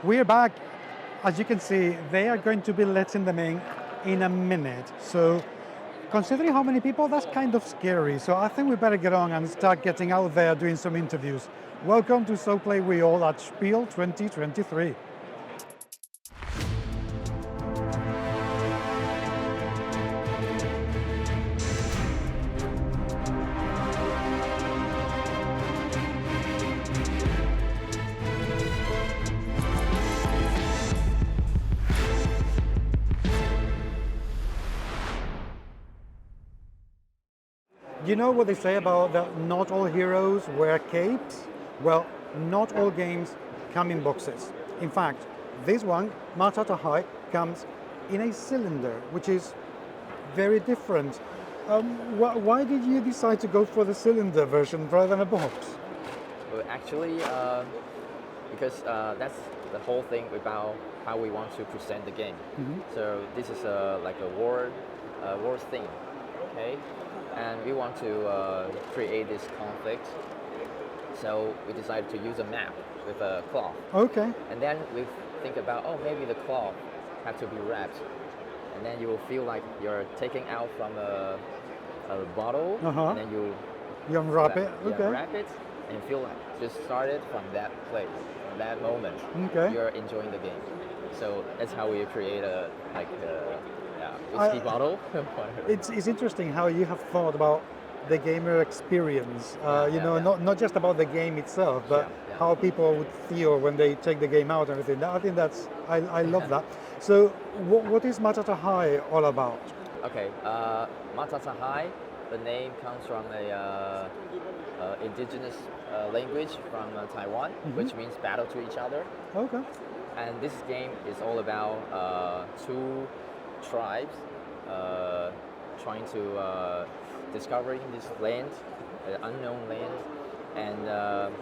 We're back. As you can see, they are going to be letting them in a minute. So considering how many people, that's kind of scary. So I think we better get on and start getting out there doing some interviews. Welcome to So Play We All at Spiel 2023. You know what they say about that not all heroes wear capes? Well, not all games come in boxes. In fact, this one, Maatatahay, comes in a cylinder, which is very different. Why did you decide to go for the cylinder version rather than a box? Well, actually, because that's the whole thing about how we want to present the game. So this is like a war thing, okay? And we want to create this conflict. So we decided to use a map with a cloth. Okay. And then we think about, oh, maybe the cloth had to be wrapped. And then you will feel like you're taking out from a bottle, and then You unwrap it. Okay. wrap it, and you feel like just started from that place, from that moment. Okay. You're enjoying the game. So that's how we create a whiskey bottle. It's interesting how you have thought about the gamer experience. Not just about the game itself, but how people would feel when they take the game out and everything. I think I love that. So what is Maatatahay all about? Okay, Maatatahay, the name comes from a indigenous language from Taiwan, which means battle to each other. Okay. And this game is all about two tribes trying to discovering this land, unknown land, and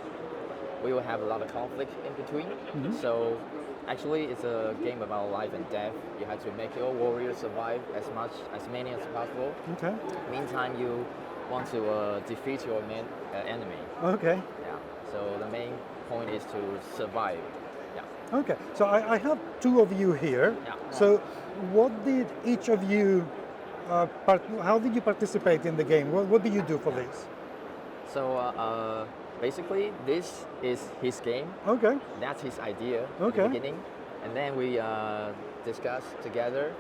we will have a lot of conflict in between. So actually, it's a game about life and death. You have to make your warriors survive as many as possible. Okay. Meantime, you want to defeat your enemy. Okay. Yeah. So the main point is to survive. Yeah. Okay. So I have two of you here. Yeah. So what did each of you how did you participate in the game? What did you do for this? So basically, this is his game. Okay. That's his idea in Okay. the beginning, and then we discuss together.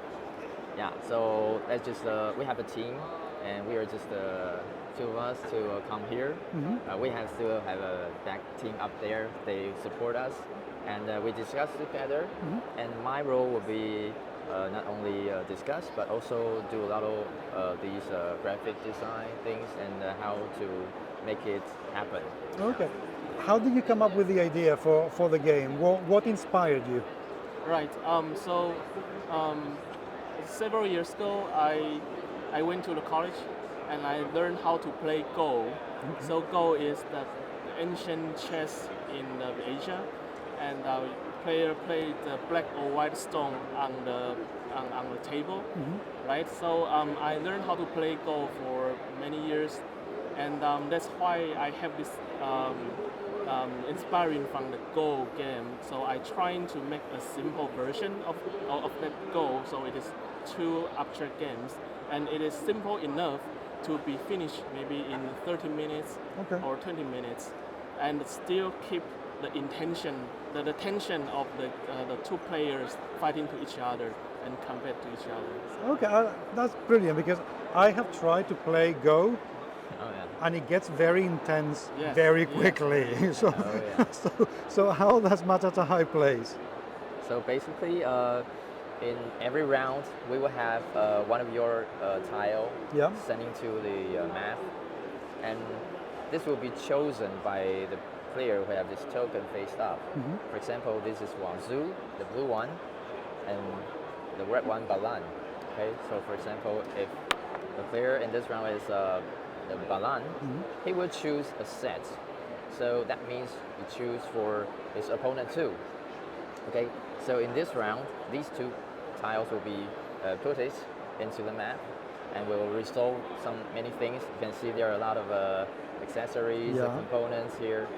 Yeah. So that's just we have a team, and we are just two of us to come here. We still have a back team up there. They support us, and we discuss together. And my role will be not only discuss, but also do a lot of these graphic design things and how to make it happen. Okay. How did you come up with the idea for the game? What inspired you? Right. Several years ago, I went to the college and I learned how to play Go. So Go is the ancient chess in Asia, and player played the black or white stone on the table, right? So I learned how to play Go for many years, and that's why I have this inspiring from the Go game. So I trying to make a simple version of that Go. So it is two abstract games, and it is simple enough to be finished maybe in 30 minutes or 20 minutes, and still keep the intention, the tension of the two players fighting to each other and compete to each other. Okay, that's brilliant because I have tried to play Go, and it gets very intense very quickly. So, so how does Maatatahay plays? So basically, in every round, we will have one of your tile sending to the map, and this will be chosen by the player who have this token faced up. For example, this is Wazu, the blue one, and the red one, Balan. Okay, so for example, if the player in this round is the Balan, he will choose a set. So that means he choose for his opponent too. Okay, so in this round, these two tiles will be put into the map, and we will resolve many things. You can see there are a lot of accessories, components here,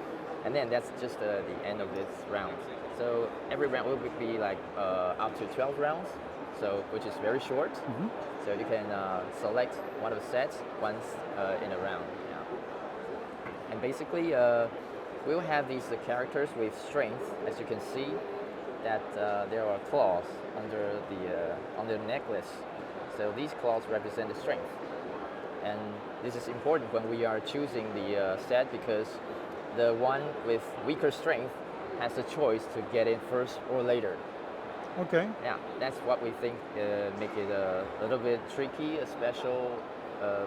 And then that's just the end of this round. So every round will be like up to 12 rounds, so which is very short. So you can select one of the sets once in a round. Yeah. And basically, we will have these characters with strength, as you can see, that there are claws on the necklace. So these claws represent the strength. And this is important when we are choosing the set, because the one with weaker strength has a choice to get in first or later. Okay. Yeah, that's what we think make it a little bit tricky, a special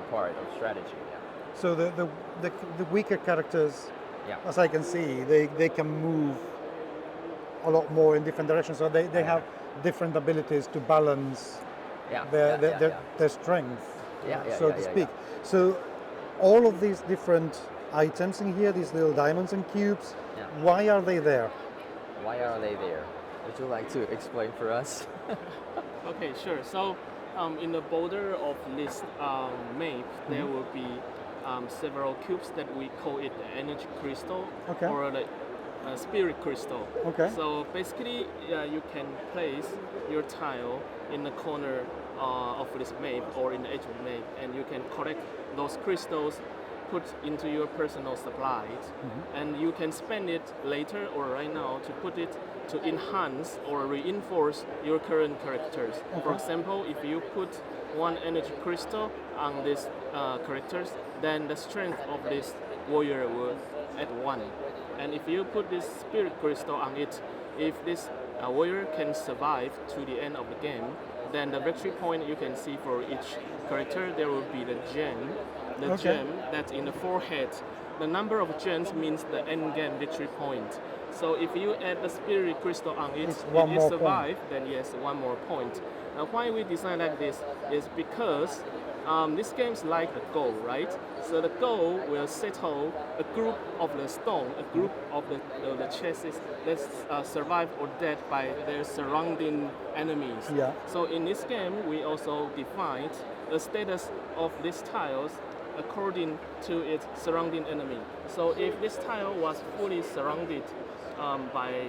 part of strategy. Yeah. So the weaker characters, as I can see, they can move a lot more in different directions. So they have different abilities to balance their strength, so to speak. So all of these different items in here, these little diamonds and cubes, why are they there? Why are they there? Would you like to explain for us? Okay, sure. So in the border of this map, there will be several cubes that we call it the energy crystal or the spirit crystal. Okay. So basically, you can place your tile in the corner of this map or in the edge of the map, and you can collect those crystals, put into your personal supplies, and you can spend it later or right now to put it to enhance or reinforce your current characters. For example, if you put one energy crystal on these characters, then the strength of this warrior will add 1. And if you put this spirit crystal on it, if this warrior can survive to the end of the game, then the victory point you can see for each character, there will be the gem. The gem that's in the forehead. The number of gems means the end game victory point. So if you add the spirit crystal on it, if it survives, then yes, 1 more point. Now why we design like this is because this game is like a goal, right? So the goal will settle a group of the stone, a group of the chassis that survive or dead by their surrounding enemies. Yeah. So in this game, we also defined the status of these tiles according to its surrounding enemy. So if this tile was fully surrounded by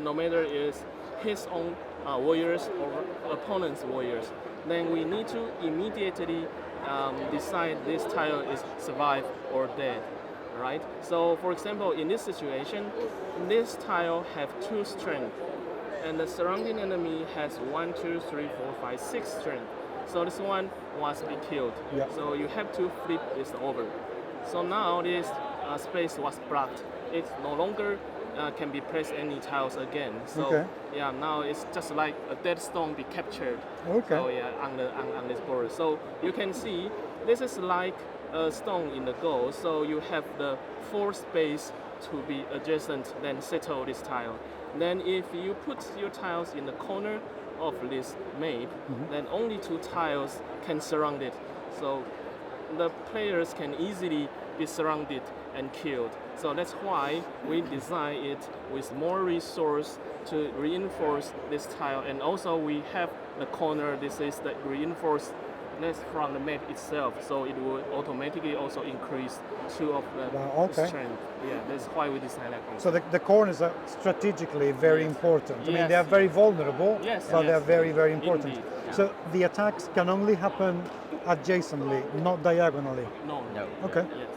no matter is his own warriors or opponent's warriors, then we need to immediately decide this tile is survive or dead, right? So for example, in this situation, this tile have 2 strength, and the surrounding enemy has 1, 2, 3, 4, 5, 6 strength. So this one must be killed. Yeah. So you have to flip this over. So now this space was blocked. It no longer can be placed any tiles again. So yeah, now it's just like a dead stone be captured. Okay. So yeah, on this board. So you can see this is like a stone in the goal. So you have the 4 space to be adjacent, then settle this tile. Then if you put your tiles in the corner of this map, then only 2 tiles can surround it. So the players can easily be surrounded and killed. So that's why we design it with more resource to reinforce this tile. And also we have the corner, this is the reinforced from the map itself, so it will automatically also increase 2 of the strength. Yeah, that's why we design like this. So the corners are strategically very important. I mean, they are very vulnerable, but they are very, very important. Indeed. So the attacks can only happen adjacently, not diagonally. No. Okay. Yes.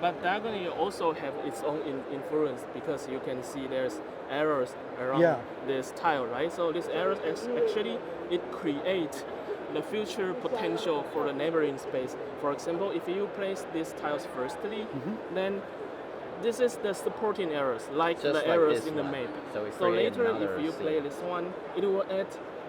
But diagonally also have its own influence, because you can see there's errors around this tile, right? So these errors actually it creates the future potential for the neighboring space. For example, if you place these tiles firstly, then this is the supporting errors, like just the like errors in the map. So later, if you play this one, it will add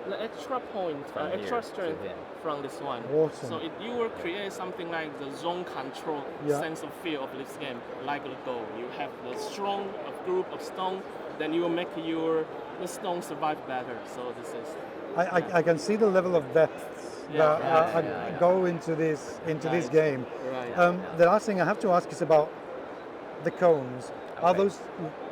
the extra point, extra strength from this one. Awesome. So you will create something like the zone control sense of feel of this game, like the goal. You have the strong group of stone, then you will make the stone survive better. So this is. I can see the level of depth that go into this game. Right. The last thing I have to ask is about the cones. Are those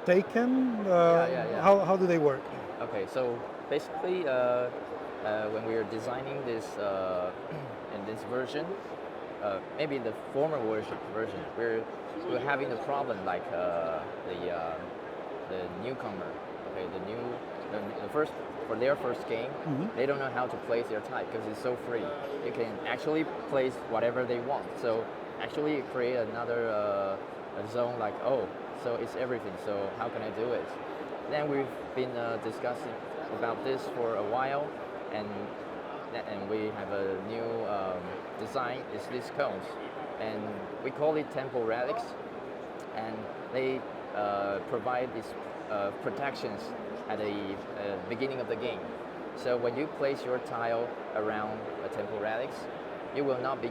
taken? How do they work? Okay, so basically, when we are designing this in this version, maybe the former version, we're having the problem like the newcomer, okay, the first for their first game, they don't know how to place their type because it's so free. You can actually place whatever they want. So actually create another a zone like, oh, so it's everything. So how can I do it? Then we've been discussing about this for a while, and we have a new design. It's these cones, and we call it temple relics, and they provide these protections at the beginning of the game. So when you place your tile around a temple relics, you will not be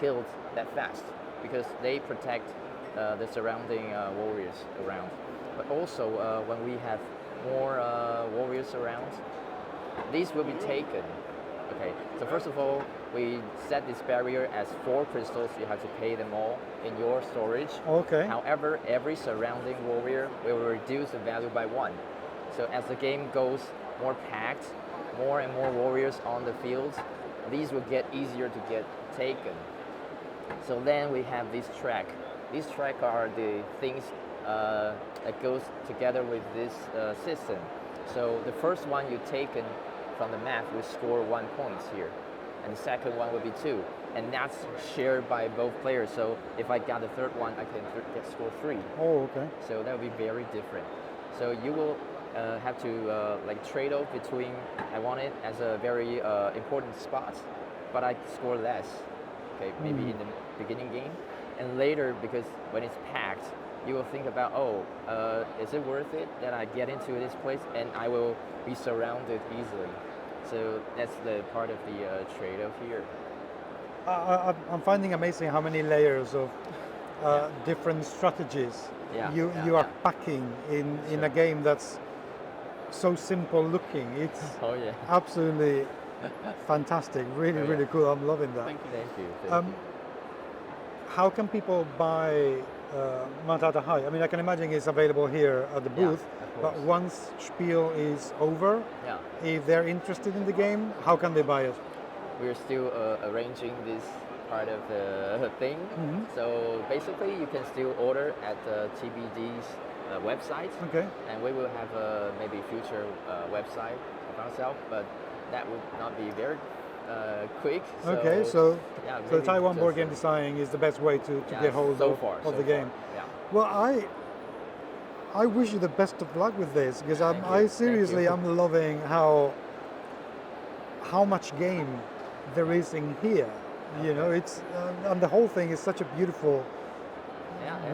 killed that fast because they protect the surrounding warriors around. But also when we have more warriors around, these will be taken. Okay, so first of all, we set this barrier as 4 crystals. You have to pay them all in your storage. Okay. However, every surrounding warrior will reduce the value by 1. So as the game goes more packed, more and more warriors on the field, these will get easier to get taken. So then we have this track. These track are the things that goes together with this system. So the first one you taken from the map will score 1 point here, and the second one will be 2, and that's shared by both players. So if I got the third one, I can score 3. Oh, okay. So that will be very different. So you will have to like trade off between I want it as a very important spot, but I score less. Okay, maybe in the beginning game, and later because when it's packed, you will think about, oh, is it worth it that I get into this place and I will be surrounded easily. So that's the part of the trade-off here. I'm finding amazing how many layers of different strategies you are packing in a game that's so simple looking. It's absolutely fantastic. Really, really cool. I'm loving that. Thank you. Thank you. How can people buy Maatatahay? I mean, I can imagine it's available here at the booth, but once Spiel is over, if they're interested in the game, how can they buy it? We're still arranging this part of the thing. So basically, you can still order at TBD's website. Okay. And we will have maybe future website of ourselves, but that would not be very quick. So, okay, so so Taiwan board game design is the best way to get hold of the game. Yeah. Well, I wish you the best of luck with this because I seriously am loving how much game there is in here. You know, it's and the whole thing is such a beautiful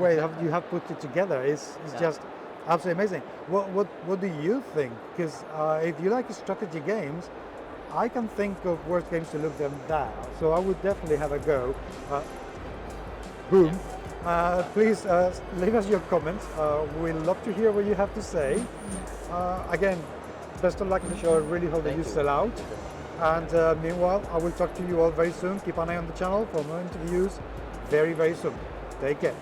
way you have put it together. It's just absolutely amazing. What do you think? Because if you like strategy games, I can think of worse games to look them down. So I would definitely have a go. Boom. Please leave us your comments. We'd love to hear what you have to say. Again, best of luck in the show. I really hope that you sell out. And meanwhile, I will talk to you all very soon. Keep an eye on the channel for more interviews very, very soon. Take care.